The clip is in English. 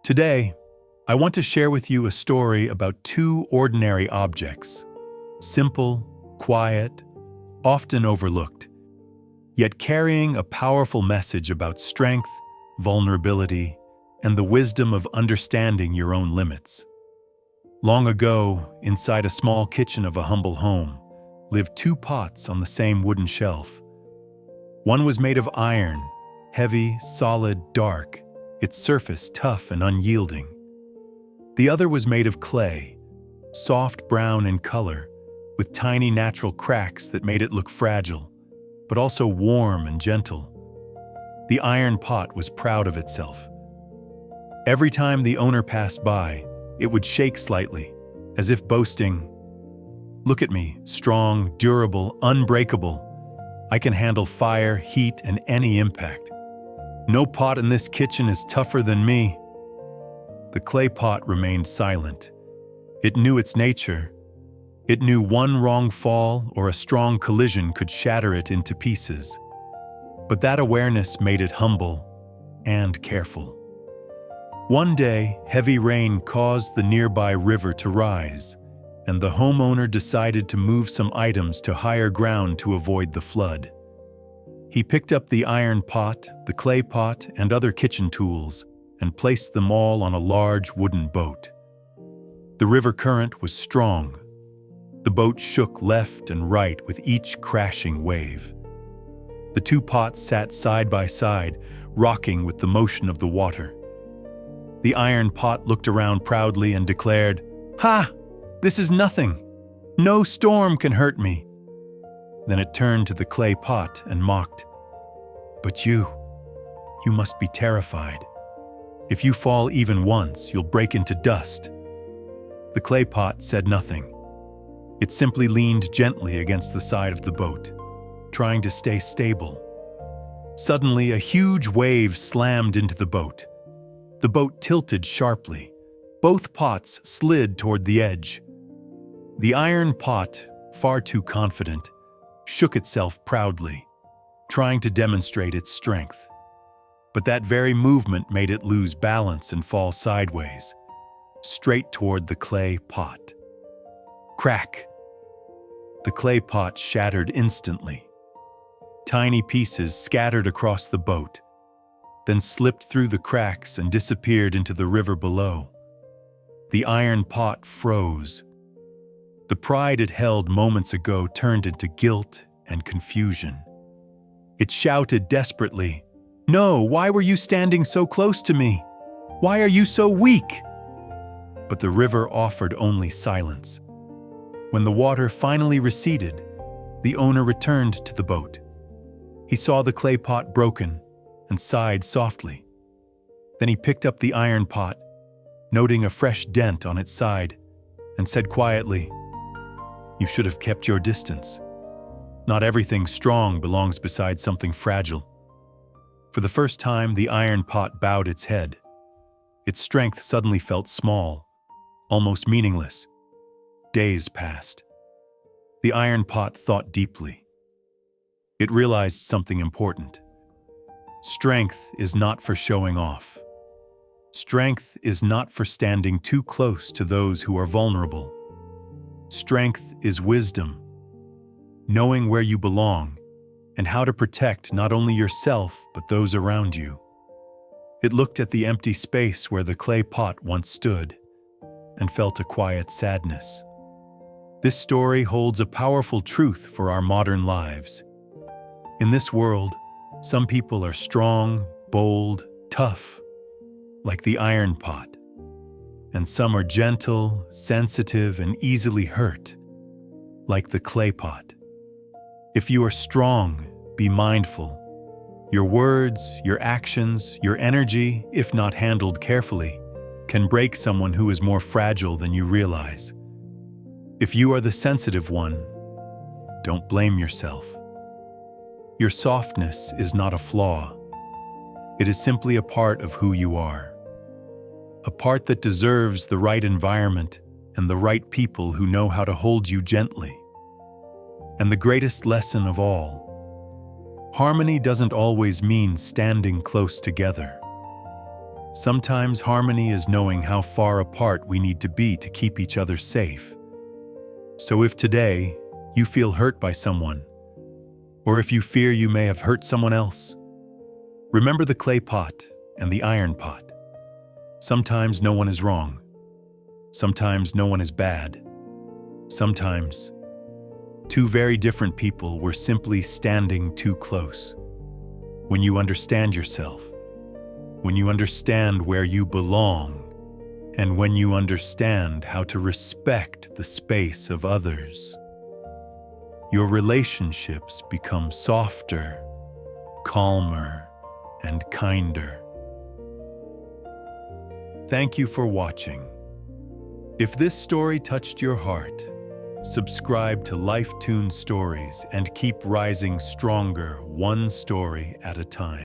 Today, I want to share with you a story about two ordinary objects, simple, quiet, often overlooked, yet carrying a powerful message about strength, vulnerability, and the wisdom of understanding your own limits. Long ago, inside a small kitchen of a humble home, lived two pots on the same wooden shelf. One was made of iron, heavy, solid, dark, its surface tough and unyielding. The other was made of clay, soft brown in color, with tiny natural cracks that made it look fragile, but also warm and gentle. The iron pot was proud of itself. Every time the owner passed by, it would shake slightly, as if boasting, "Look at me, strong, durable, unbreakable. I can handle fire, heat, and any impact. No pot in this kitchen is tougher than me." The clay pot remained silent. It knew its nature. It knew one wrong fall or a strong collision could shatter it into pieces. But that awareness made it humble and careful. One day, heavy rain caused the nearby river to rise, and the homeowner decided to move some items to higher ground to avoid the flood. He picked up the iron pot, the clay pot, and other kitchen tools, and placed them all on a large wooden boat. The river current was strong. The boat shook left and right with each crashing wave. The two pots sat side by side, rocking with the motion of the water. The iron pot looked around proudly and declared, "Ha! This is nothing. No storm can hurt me." Then it turned to the clay pot and mocked, "But you must be terrified. If you fall even once, you'll break into dust." The clay pot said nothing. It simply leaned gently against the side of the boat, trying to stay stable. Suddenly, a huge wave slammed into the boat. The boat tilted sharply. Both pots slid toward the edge. The iron pot, far too confident, shook itself proudly, trying to demonstrate its strength. But that very movement made it lose balance and fall sideways, straight toward the clay pot. Crack! The clay pot shattered instantly. Tiny pieces scattered across the boat, then slipped through the cracks and disappeared into the river below. The iron pot froze. The pride it held moments ago turned into guilt and confusion. It shouted desperately, "No, why were you standing so close to me? Why are you so weak?" But the river offered only silence. When the water finally receded, the owner returned to the boat. He saw the clay pot broken and sighed softly. Then he picked up the iron pot, noting a fresh dent on its side, and said quietly, "You should have kept your distance. Not everything strong belongs beside something fragile." For the first time, the iron pot bowed its head. Its strength suddenly felt small, almost meaningless. Days passed. The iron pot thought deeply. It realized something important. Strength is not for showing off. Strength is not for standing too close to those who are vulnerable. Strength is wisdom, knowing where you belong and how to protect not only yourself but those around you. It looked at the empty space where the clay pot once stood and felt a quiet sadness. This story holds a powerful truth for our modern lives. In this world, some people are strong, bold, tough, like the iron pot, and some are gentle, sensitive, and easily hurt, like the clay pot. If you are strong, be mindful. Your words, your actions, your energy, if not handled carefully, can break someone who is more fragile than you realize. If you are the sensitive one, don't blame yourself. Your softness is not a flaw. It is simply a part of who you are. A part that deserves the right environment and the right people who know how to hold you gently. And the greatest lesson of all, harmony doesn't always mean standing close together. Sometimes harmony is knowing how far apart we need to be to keep each other safe. So if today you feel hurt by someone, or if you fear you may have hurt someone else, remember the clay pot and the iron pot. Sometimes no one is wrong. Sometimes no one is bad. Sometimes two very different people were simply standing too close. When you understand yourself, when you understand where you belong, and when you understand how to respect the space of others, your relationships become softer, calmer, and kinder. Thank you for watching. If this story touched your heart, subscribe to Life Tune Stories and keep rising stronger, one story at a time.